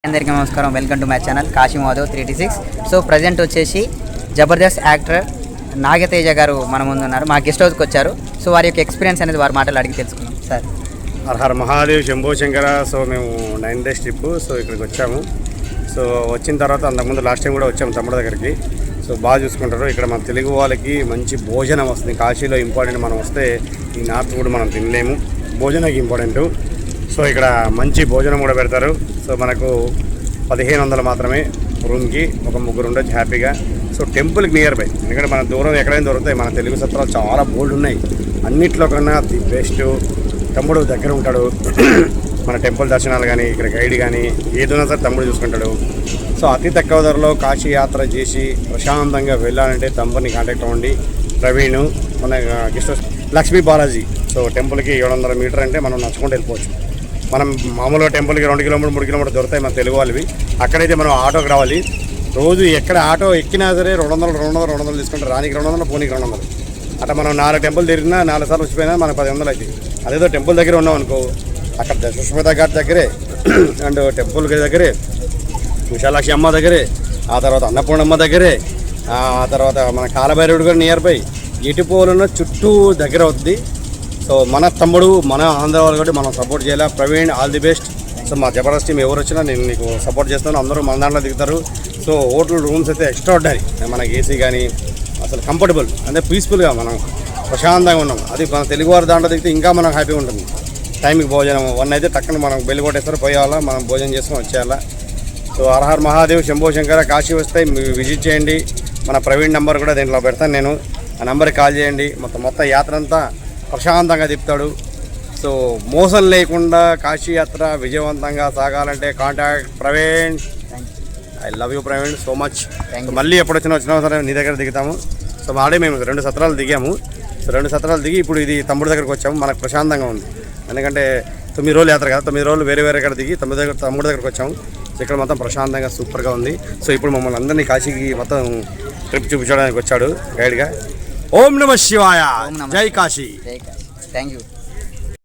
అందరికీ నమస్కారం. Welcome to my channel Kashi Madhav 386. So present వచ్చేసి జబర్దస్త్ యాక్టర్ నాగతేజ గారు మన ముందు ఉన్నారు. మా గెస్ట్ హౌస్కి వచ్చారు. సో వారి యొక్క ఎక్స్పీరియన్స్ అనేది వారి మాటలు అడిగి తెలుసుకున్నాం. సార్ హర మహాదేవ్ శంభో శంకర. సో మేము 9 days ట్రిప్. సో ఇక్కడికి వచ్చాము. సో వచ్చిన తర్వాత అంతకుముందు లాస్ట్ టైం కూడా వచ్చాము తమ్ముడు దగ్గరికి. సో బాగా చూసుకుంటారు. ఇక్కడ మన తెలుగు వాళ్ళకి మంచి భోజనం వస్తుంది. కాశీలో ఇంపార్టెంట్. మనం వస్తే ఈ నార్త్ కూడా మనం తినలేము. భోజనానికి ఇంపార్టెంట్. సో ఇక్కడ మంచి భోజనం కూడా పెడతారు. సో మనకు 1500 మాత్రమే రూమ్కి. ఒక ముగ్గురు ఉండొచ్చు హ్యాపీగా. సో టెంపుల్కి నియర్ బై. ఎందుకంటే మన దూరం ఎక్కడైనా దొరుకుతాయి. మన తెలుగు సత్రాలు చాలా బోల్డ్ ఉన్నాయి. అన్నిట్లో కన్నా ది బెస్ట్ తమ్ముడు దగ్గర ఉంటాడు. మన టెంపుల్ దర్శనాలు కానీ ఇక్కడ గైడ్ కానీ ఏదైనా సరే తమ్ముడు చూసుకుంటాడు. సో అతి తక్కువ ధరలో కాశీ యాత్ర చేసి ప్రశాంతంగా వెళ్ళాలంటే తమ్ముడిని కాంటాక్ట్ అవ్వండి. ప్రవీణ్ మన guest house Lakshmi Balaji. So టెంపుల్కి 700 మీటర్ అంటే మనం నడుచుకుంటూ వెళ్ళిపోవచ్చు. మనం మామూలుగా టెంపుల్కి 2 కిలోమీటర్ 3 కిలోమీటర్ దొరుకుతాయి మన తెలుగు వాళ్ళవి. అక్కడైతే మనం ఆటోకి రావాలి. రోజు ఎక్కడ ఆటో ఎక్కినా సరే 200 తీసుకుంటారు. రానికి 200, పోనీకి 200. అట్లా మనం 4 టెంపుల్ తిరిగినా 4 సార్లు వచ్చిపోయినా మనకు 1000 అవుతుంది. అదేదో టెంపుల్ దగ్గర ఉన్నాం అనుకో, అక్కడ సుష్మిత ఘాట్ దగ్గరే అండ్ టెంపుల్ దగ్గరే, విశాలాక్షి అమ్మ దగ్గరే, ఆ తర్వాత అన్నపూర్ణమ్మ దగ్గరే, ఆ తర్వాత మన కాలభైరవుడు కూడా నియర్ బై. ఎటు పోలున్న చుట్టూ దగ్గర అవుతుంది. సో మన తమ్ముడు మన ఆంధ్ర వాళ్ళు కూడా మనం సపోర్ట్ చేయాలి. Praveen all the best. So మా జబర్దస్త్ టీం ఎవరు వచ్చినా నేను నీకు సపోర్ట్ చేస్తాను. అందరూ మన దాంట్లో దిగుతారు. సో హోటల్ రూమ్స్ అయితే ఎక్స్ట్రాడినరీ. మనకి ఏసీ కానీ అసలు కంఫర్టబుల్ అంటే పీస్ఫుల్గా మనం ప్రశాంతంగా ఉన్నాం. అది మన తెలుగువారి దాంట్లో దిగితే ఇంకా మనకు హ్యాపీగా ఉంటుంది. టైంకి భోజనం 1 అయితే టక్కున మనం బెల్లి కొట్టేస్తారు, పోయేవాళ్ళ మనం భోజనం చేసుకొని వచ్చేయాల. సో హర మహాదేవ్ శంభో శంకర. కాశీ వస్తే విజిట్ చేయండి. మన ప్రవీణ్ నెంబర్ కూడా దీంట్లో పెడతాను నేను. ఆ నెంబర్కి కాల్ చేయండి. మొత్తం యాత్ర అంతా ప్రశాంతంగా తిప్పుతాడు. సో మోసం లేకుండా కాశీ యాత్ర విజయవంతంగా సాగాలంటే contact Praveen. I love you Praveen so much. మళ్ళీ ఎప్పుడు వచ్చినా సరే నీ దగ్గర దిగుతాము. సో ఆడే మేము 2 సత్రాలు దిగాము. సో 2 సత్రాలు దిగి ఇప్పుడు ఇది తమ్ముడు దగ్గరకు వచ్చాము. మనకు ప్రశాంతంగా ఉంది. ఎందుకంటే 9 రోజులు యాత్ర కదా, 9 రోజులు వేరే కాడ దిగి తమ్ముడు దగ్గరకు వచ్చాము. సో ఇక్కడ మొత్తం ప్రశాంతంగా సూపర్గా ఉంది. సో ఇప్పుడు మమ్మల్ని అందరినీ కాశీకి మొత్తం ట్రిప్ చూపించడానికి వచ్చాడు గైడ్గా. ఓం నమ శివాయ. జై కాశీ. Thank you.